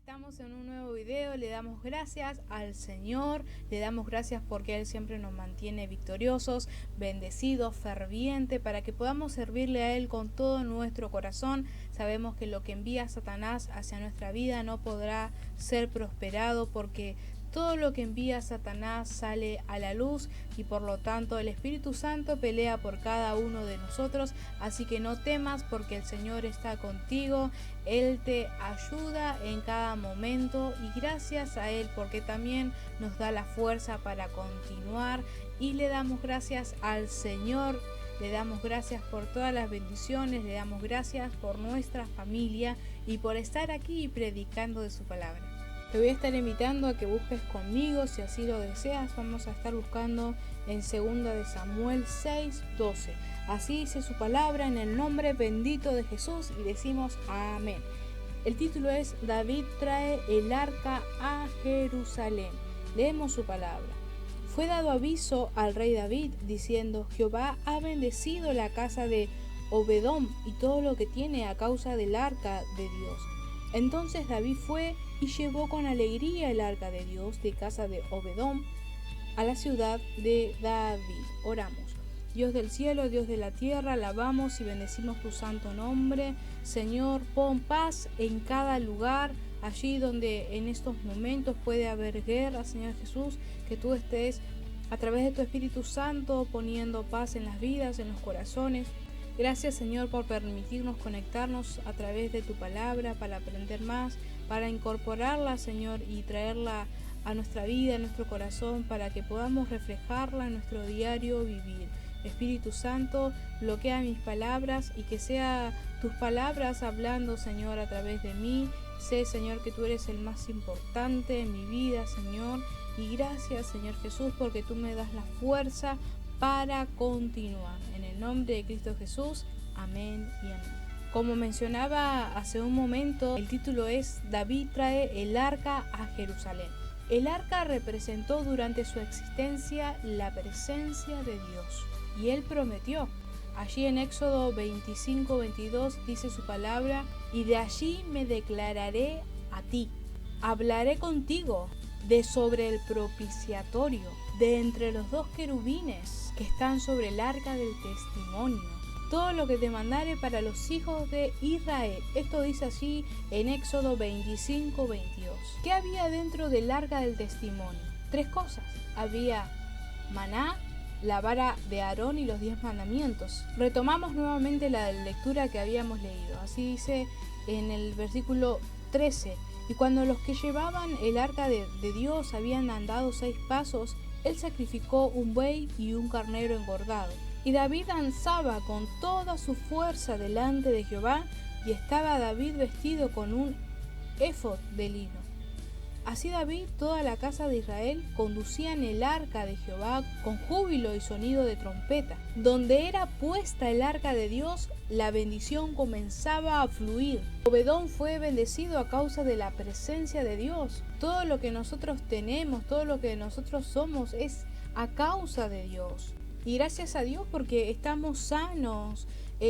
estamos en un nuevo video. Le damos gracias al Señor, le damos gracias porque Él siempre nos mantiene victoriosos, bendecidos, fervientes, para que podamos servirle a Él con todo nuestro corazón. Sabemos que lo que envía Satanás hacia nuestra vida no podrá ser prosperado, porque todo lo que envía Satanás sale a la luz y por lo tanto el Espíritu Santo pelea por cada uno de nosotros. Así que no temas, porque el Señor está contigo. Él te ayuda en cada momento y gracias a Él porque también nos da la fuerza para continuar. Y le damos gracias al Señor, le damos gracias por todas las bendiciones, le damos gracias por nuestra familia y por estar aquí predicando de su palabra. Te voy a estar invitando a que busques conmigo, si así lo deseas. Vamos a estar buscando en 2 de Samuel 6:12. Así dice su palabra, en el nombre bendito de Jesús, y decimos amén. El título es David trae el arca a Jerusalén. Leemos su palabra. Fue dado aviso al rey David diciendo: Jehová ha bendecido la casa de Obedom y todo lo que tiene a causa del arca de Dios. Entonces David fue y llevó con alegría el arca de Dios de casa de Obedom a la ciudad de David. Oramos. Dios del cielo, Dios de la tierra, alabamos y bendecimos tu santo nombre. Señor, pon paz en cada lugar, allí donde en estos momentos puede haber guerra, Señor Jesús, que tú estés a través de tu Espíritu Santo poniendo paz en las vidas, en los corazones. Gracias, Señor, por permitirnos conectarnos a través de tu palabra para aprender más, para incorporarla, Señor, y traerla a nuestra vida, a nuestro corazón, para que podamos reflejarla en nuestro diario vivir. Espíritu Santo, bloquea mis palabras y que sea tus palabras hablando, Señor, a través de mí. Sé, Señor, que tú eres el más importante en mi vida, Señor. Y gracias, Señor Jesús, porque tú me das la fuerza para continuar. En el nombre de Cristo Jesús, amén y amén. Como mencionaba hace un momento, el título es David trae el arca a Jerusalén. El arca representó durante su existencia la presencia de Dios, y Él prometió. Allí en Éxodo 25:22 dice su palabra: y de allí me declararé a ti, hablaré contigo de sobre el propiciatorio, de entre los dos querubines que están sobre el arca del testimonio, todo lo que te mandare para los hijos de Israel. Esto dice así en Éxodo 25:22. ¿Qué había dentro del arca del testimonio? 3 cosas. Había maná, la vara de Aarón y los 10 mandamientos. Retomamos nuevamente la lectura que habíamos leído. Así dice en el versículo 13. Y cuando los que llevaban el arca de Dios habían andado 6 pasos, él sacrificó un buey y un carnero engordado. Y David danzaba con toda su fuerza delante de Jehová, y estaba David vestido con un éfod de lino. Así David, toda la casa de Israel, conducían el arca de Jehová con júbilo y sonido de trompeta. Donde era puesta el arca de Dios, la bendición comenzaba a fluir. Obedón fue bendecido a causa de la presencia de Dios. Todo lo que nosotros tenemos, todo lo que nosotros somos es a causa de Dios. Y gracias a Dios porque estamos sanos,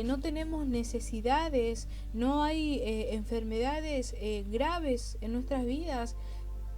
no tenemos necesidades, no hay enfermedades graves en nuestras vidas.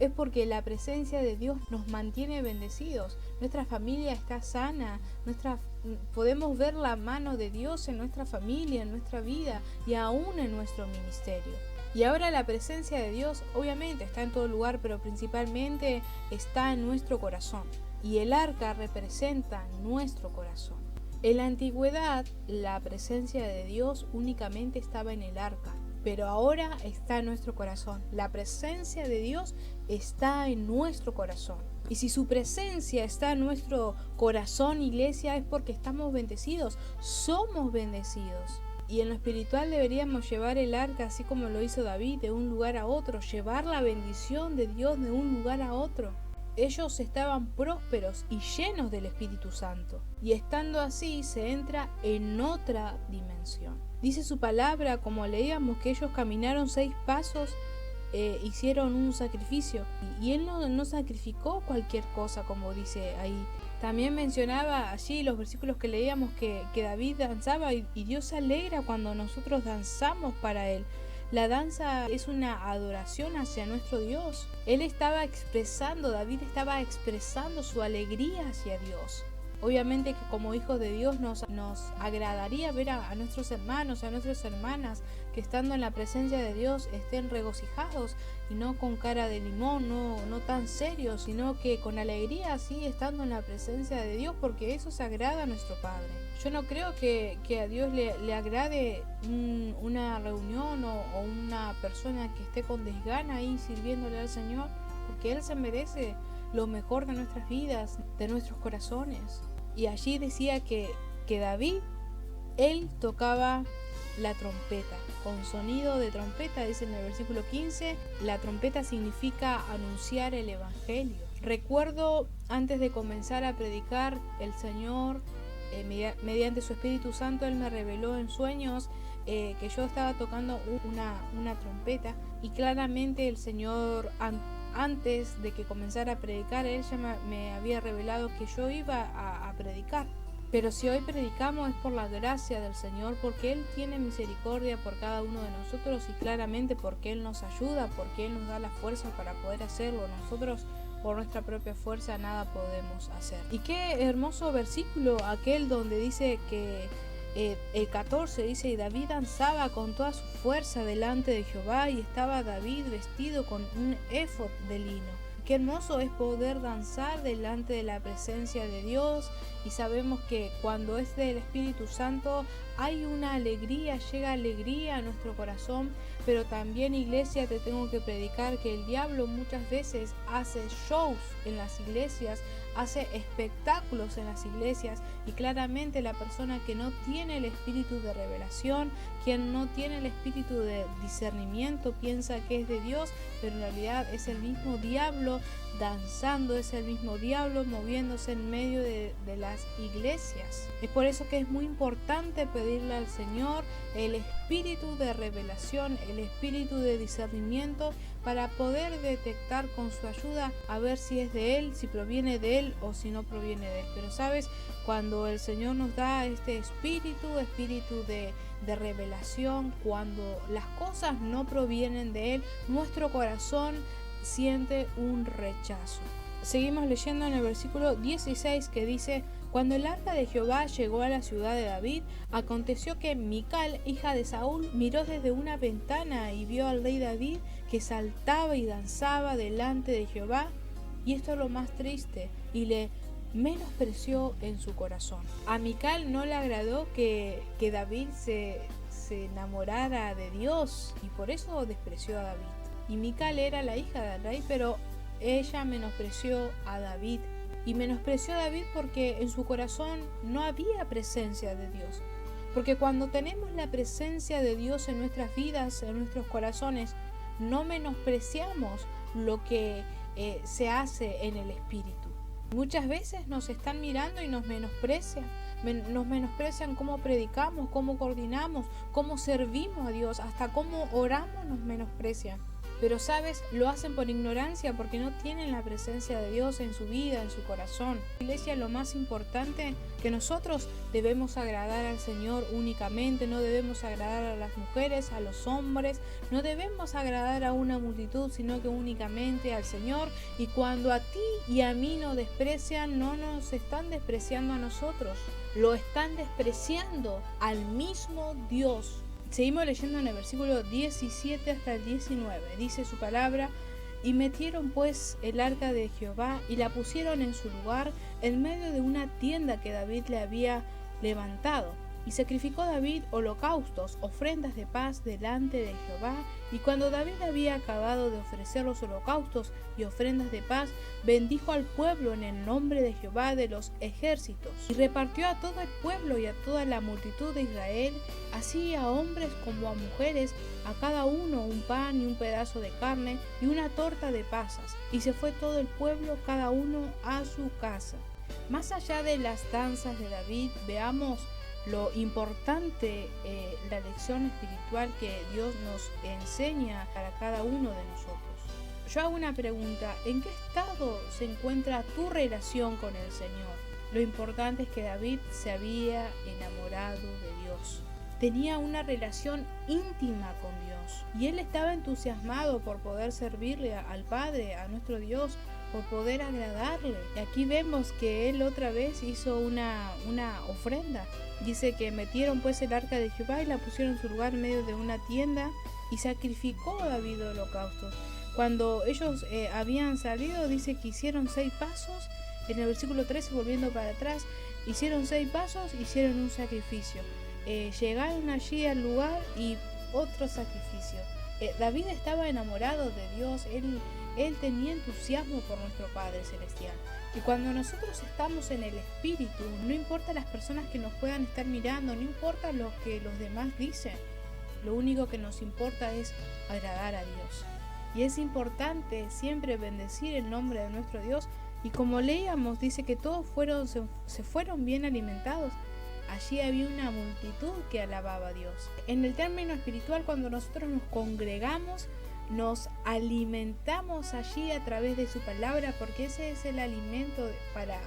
Es porque la presencia de Dios nos mantiene bendecidos. Nuestra familia está sana, podemos ver la mano de Dios en nuestra familia, en nuestra vida y aún en nuestro ministerio. Y ahora la presencia de Dios obviamente está en todo lugar, pero principalmente está en nuestro corazón. Y el arca representa nuestro corazón. En la antigüedad, la presencia de Dios únicamente estaba en el arca, pero ahora está en nuestro corazón. La presencia de Dios está en nuestro corazón. Y si su presencia está en nuestro corazón, iglesia, es porque estamos bendecidos, somos bendecidos. Y en lo espiritual deberíamos llevar el arca, así como lo hizo David, de un lugar a otro, llevar la bendición de Dios de un lugar a otro. Ellos estaban prósperos y llenos del Espíritu Santo, y estando así se entra en otra dimensión. Dice su palabra, como leíamos, que ellos caminaron 6 pasos, hicieron un sacrificio, y él no sacrificó cualquier cosa, como dice ahí. También mencionaba allí los versículos que leíamos que David danzaba, y Dios se alegra cuando nosotros danzamos para Él. La danza es una adoración hacia nuestro Dios. David estaba expresando su alegría hacia Dios. Obviamente que como hijos de Dios nos agradaría ver a nuestros hermanos, a nuestras hermanas que estando en la presencia de Dios estén regocijados y no con cara de limón, no tan serios, sino que con alegría así estando en la presencia de Dios, porque eso se agrada a nuestro Padre. Yo no creo que a Dios le agrade una reunión o una persona que esté con desgana ahí sirviéndole al Señor, porque Él se merece lo mejor de nuestras vidas, de nuestros corazones. Y allí decía que David, él tocaba la trompeta, con sonido de trompeta, dice en el versículo 15, la trompeta significa anunciar el Evangelio. Recuerdo antes de comenzar a predicar, el Señor, mediante su Espíritu Santo, Él me reveló en sueños que yo estaba tocando una trompeta, y claramente el Señor, antes de que comenzara a predicar, Él ya me había revelado que yo iba a predicar. Pero si hoy predicamos es por la gracia del Señor, porque Él tiene misericordia por cada uno de nosotros, y claramente porque Él nos ayuda, porque Él nos da la fuerza para poder hacerlo. Nosotros por nuestra propia fuerza nada podemos hacer. Y qué hermoso versículo aquel donde dice que el 14 dice: y David danzaba con toda su fuerza delante de Jehová, y estaba David vestido con un éfod de lino. Qué hermoso es poder danzar delante de la presencia de Dios, y sabemos que cuando es del Espíritu Santo hay una alegría, llega alegría a nuestro corazón. Pero también, iglesia, te tengo que predicar que el diablo muchas veces hace shows en las iglesias, hace espectáculos en las iglesias, y claramente la persona que no tiene el espíritu de revelación, quien no tiene el espíritu de discernimiento, piensa que es de Dios, pero en realidad es el mismo diablo danzando, es el mismo diablo moviéndose en medio de las iglesias. Es por eso que es muy importante pedirle al Señor el espíritu de revelación, el espíritu de discernimiento, para poder detectar con su ayuda a ver si es de Él, si proviene de Él o si no proviene de Él. Pero sabes, cuando el Señor nos da este espíritu de revelación, cuando las cosas no provienen de Él, nuestro corazón siente un rechazo. Seguimos leyendo en el versículo 16, que dice: cuando el arca de Jehová llegó a la ciudad de David, aconteció que Mical, hija de Saúl, miró desde una ventana y vio al rey David que saltaba y danzaba delante de Jehová, y esto es lo más triste, y le menospreció en su corazón. A Mical no le agradó que David se enamorara de Dios, y por eso despreció a David. Y Mical era la hija del rey, pero ella menospreció a David. Y menospreció a David porque en su corazón no había presencia de Dios. Porque cuando tenemos la presencia de Dios en nuestras vidas, en nuestros corazones, no menospreciamos lo que se hace en el Espíritu. Muchas veces nos están mirando y nos menosprecian. Nos menosprecian cómo predicamos, cómo coordinamos, cómo servimos a Dios, hasta cómo oramos nos menosprecian. Pero sabes, lo hacen por ignorancia, porque no tienen la presencia de Dios en su vida, en su corazón. Iglesia, lo más importante, que nosotros debemos agradar al Señor únicamente, no debemos agradar a las mujeres, a los hombres, no debemos agradar a una multitud, sino que únicamente al Señor. Y cuando a ti y a mí nos desprecian, no nos están despreciando a nosotros, lo están despreciando al mismo Dios. Seguimos leyendo en el versículo 17 hasta el 19. Dice su palabra: y metieron pues el arca de Jehová y la pusieron en su lugar en medio de una tienda que David le había levantado. Y sacrificó David holocaustos, ofrendas de paz delante de Jehová. Y cuando David había acabado de ofrecer los holocaustos y ofrendas de paz, bendijo al pueblo en el nombre de Jehová de los ejércitos. Y repartió a todo el pueblo y a toda la multitud de Israel, así a hombres como a mujeres, a cada uno un pan y un pedazo de carne y una torta de pasas. Y se fue todo el pueblo, cada uno a su casa. Más allá de las danzas de David, veamos lo importante, la lección espiritual que Dios nos enseña para cada uno de nosotros. Yo hago una pregunta: ¿en qué estado se encuentra tu relación con el Señor? Lo importante es que David se había enamorado de Dios. tenía una relación íntima con Dios y él estaba entusiasmado por poder servirle al Padre, a nuestro Dios, por poder agradarle. Y aquí vemos que él otra vez hizo una ofrenda. Dice que metieron pues el arca de Jehová y la pusieron en su lugar en medio de una tienda y sacrificó a David holocaustos. Cuando ellos habían salido, dice que hicieron 6 pasos. En el versículo 13, volviendo para atrás, hicieron 6 pasos, hicieron un sacrificio. Llegaron allí al lugar y otro sacrificio. David estaba enamorado de Dios, él tenía entusiasmo por nuestro Padre Celestial. Y cuando nosotros estamos en el Espíritu, no importa las personas que nos puedan estar mirando, no importa lo que los demás dicen, lo único que nos importa es agradar a Dios. Y es importante siempre bendecir el nombre de nuestro Dios. Y como leíamos, dice que todos se fueron bien alimentados. Allí había una multitud que alababa a Dios. En el término espiritual, cuando nosotros nos congregamos, nos alimentamos allí a través de su palabra, porque ese es el alimento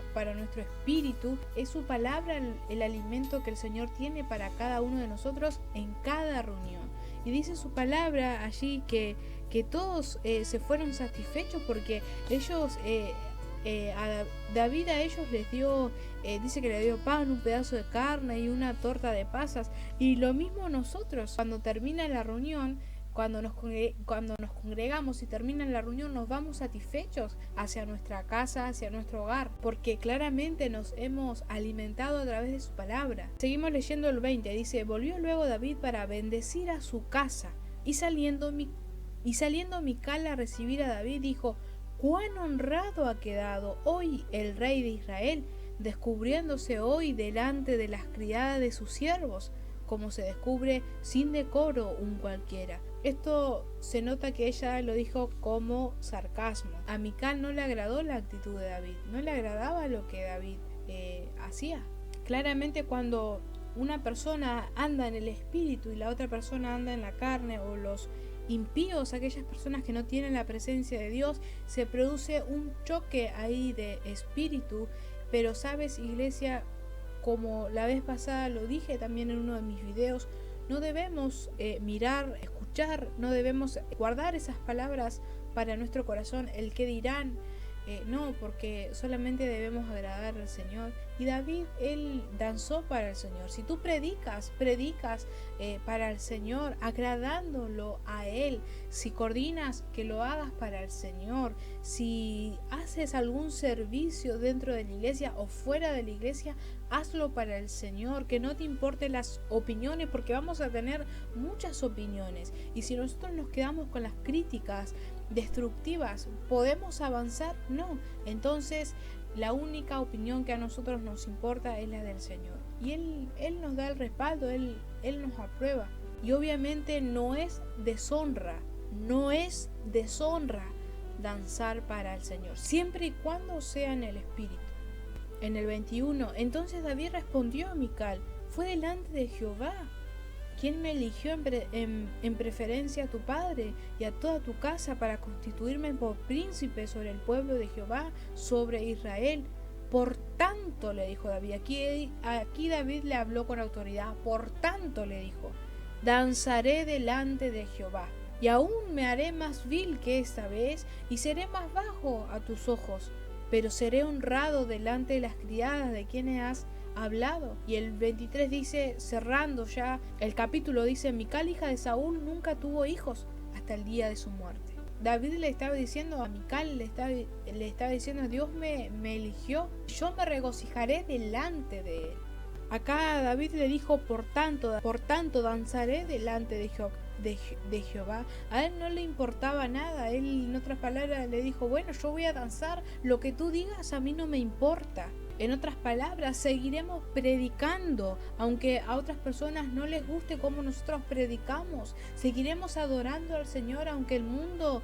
para nuestro espíritu. Es su palabra el alimento que el Señor tiene para cada uno de nosotros en cada reunión. Y dice su palabra allí que todos se fueron satisfechos porque ellos... David a ellos les dio, dice que le dio pan, un pedazo de carne y una torta de pasas. Y lo mismo nosotros, cuando termina la reunión, cuando nos congregamos y termina la reunión, nos vamos satisfechos hacia nuestra casa, hacia nuestro hogar, porque claramente nos hemos alimentado a través de su palabra. Seguimos leyendo el 20, dice: volvió luego David para bendecir a su casa, y saliendo Mical a recibir a David, dijo: cuán honrado ha quedado hoy el rey de Israel, descubriéndose hoy delante de las criadas de sus siervos, como se descubre sin decoro un cualquiera. Esto se nota que ella lo dijo como sarcasmo. A Mical no le agradó la actitud de David, no le agradaba lo que David hacía. Claramente cuando una persona anda en el espíritu y la otra persona anda en la carne, o los impíos, aquellas personas que no tienen la presencia de Dios, se produce un choque ahí de espíritu. Pero sabes, iglesia, como la vez pasada lo dije también en uno de mis videos, no debemos mirar, escuchar, no debemos guardar esas palabras para nuestro corazón, el que dirán. No, porque solamente debemos agradar al Señor. Y David, él danzó para el Señor. Si tú predicas para el Señor, agradándolo a Él. Si coordinas, que lo hagas para el Señor. Si haces algún servicio dentro de la iglesia o fuera de la iglesia, hazlo para el Señor. Que no te importen las opiniones, porque vamos a tener muchas opiniones. Y si nosotros nos quedamos con las críticas destructivas, ¿podemos avanzar? No. Entonces la única opinión que a nosotros nos importa es la del Señor, y Él nos da el respaldo, Él nos aprueba. Y obviamente no es deshonra danzar para el Señor, siempre y cuando sea en el Espíritu. En el 21, entonces David respondió a Mical: fue delante de Jehová quien me eligió en preferencia a tu padre y a toda tu casa para constituirme por príncipe sobre el pueblo de Jehová, sobre Israel. Por tanto, le dijo David, aquí David le habló con autoridad. Por tanto, le dijo: danzaré delante de Jehová, y aún me haré más vil que esta vez, y seré más bajo a tus ojos, pero seré honrado delante de las criadas de quienes has hablado. Y el 23 dice, cerrando ya el capítulo, dice: Mical, hija de Saúl, nunca tuvo hijos hasta el día de su muerte. David le estaba diciendo a Mical, le estaba diciendo: Dios me eligió, yo me regocijaré delante de él. Acá David le dijo: por tanto danzaré delante de Jehová. A él no le importaba nada. Él, en otras palabras, le dijo: bueno, yo voy a danzar, lo que tú digas a mí no me importa. En otras palabras, seguiremos predicando, aunque a otras personas no les guste cómo nosotros predicamos. Seguiremos adorando al Señor, aunque el mundo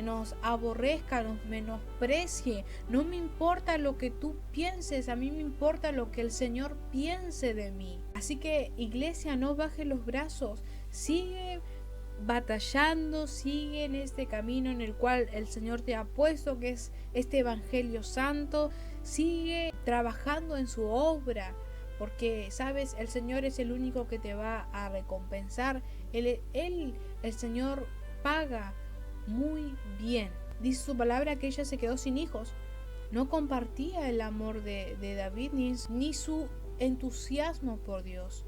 nos aborrezca, nos menosprecie. No me importa lo que tú pienses, a mí me importa lo que el Señor piense de mí. Así que, iglesia, no bajes los brazos, sigue batallando, sigue en este camino en el cual el Señor te ha puesto, que es este evangelio santo. Sigue trabajando en su obra, porque, sabes, el Señor es el único que te va a recompensar. El Señor paga muy bien. Dice su palabra que ella se quedó sin hijos. No compartía el amor de David ni su entusiasmo por Dios.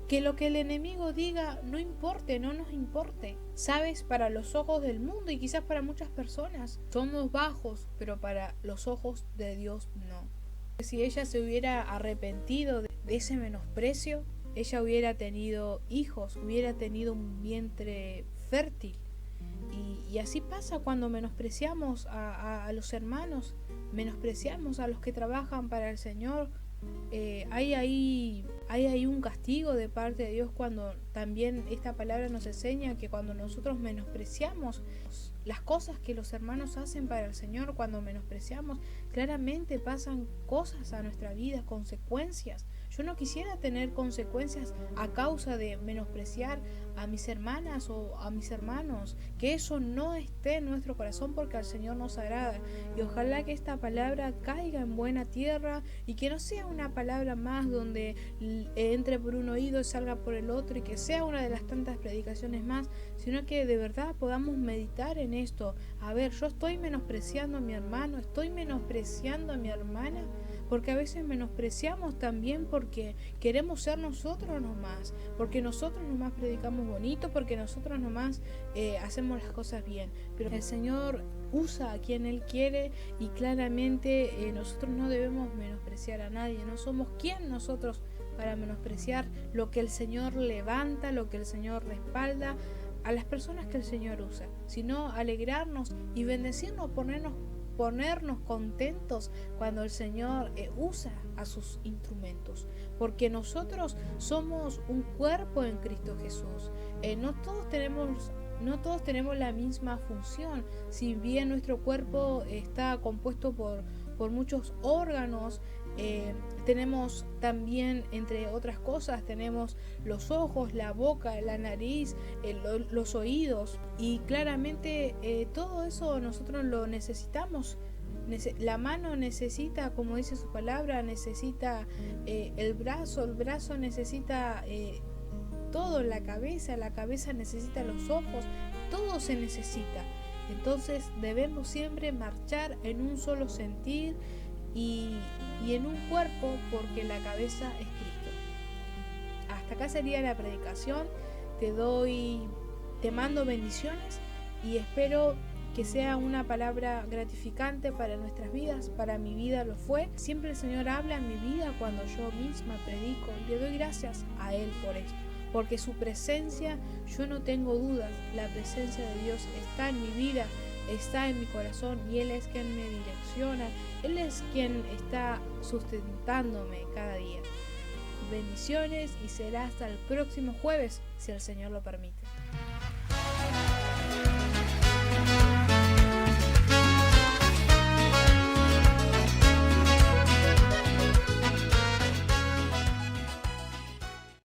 Que lo que el enemigo diga no importe, no nos importe. Sabes, para los ojos del mundo y quizás para muchas personas somos bajos, pero para los ojos de Dios no. Si ella se hubiera arrepentido de ese menosprecio, ella hubiera tenido hijos, hubiera tenido un vientre fértil. Y así pasa cuando menospreciamos a los hermanos, menospreciamos a los que trabajan para el Señor. Hay ahí un castigo de parte de Dios, cuando también esta palabra nos enseña que cuando nosotros menospreciamos las cosas que los hermanos hacen para el Señor, cuando menospreciamos, claramente pasan cosas a nuestra vida, consecuencias. Yo no quisiera tener consecuencias a causa de menospreciar a mis hermanas o a mis hermanos. Que eso no esté en nuestro corazón, porque al Señor nos agrada. Y ojalá que esta palabra caiga en buena tierra y que no sea una palabra más donde entre por un oído y salga por el otro, y que sea una de las tantas predicaciones más, sino que de verdad podamos meditar en esto. A ver, yo estoy menospreciando a mi hermano, estoy menospreciando a mi hermana, porque a veces menospreciamos también porque queremos ser nosotros nomás, porque nosotros nomás predicamos bonito, porque nosotros nomás hacemos las cosas bien. Pero el Señor usa a quien Él quiere, y claramente nosotros no debemos menospreciar a nadie. No somos quien nosotros para menospreciar lo que el Señor levanta, lo que el Señor respalda, a las personas que el Señor usa, sino alegrarnos y bendecirnos, ponernos contentos cuando el Señor usa a sus instrumentos, porque nosotros somos un cuerpo en Cristo Jesús. No todos tenemos la misma función. Si bien nuestro cuerpo está compuesto por muchos órganos, tenemos también, entre otras cosas, tenemos los ojos, la boca, la nariz, los oídos, y claramente todo eso nosotros lo necesitamos. La mano necesita, como dice su palabra, necesita el brazo necesita todo, la cabeza necesita los ojos, todo se necesita. Entonces debemos siempre marchar en un solo sentir y en un cuerpo, porque la cabeza es Cristo. Hasta acá sería la predicación. Te mando bendiciones y espero que sea una palabra gratificante para nuestras vidas. Para mi vida lo fue. Siempre el Señor habla en mi vida cuando yo misma predico, y le doy gracias a Él por esto, porque su presencia, yo no tengo dudas, la presencia de Dios está en mi vida, está en mi corazón, y Él es quien me direcciona, Él es quien está sustentándome cada día. Bendiciones, y será hasta el próximo jueves, si el Señor lo permite.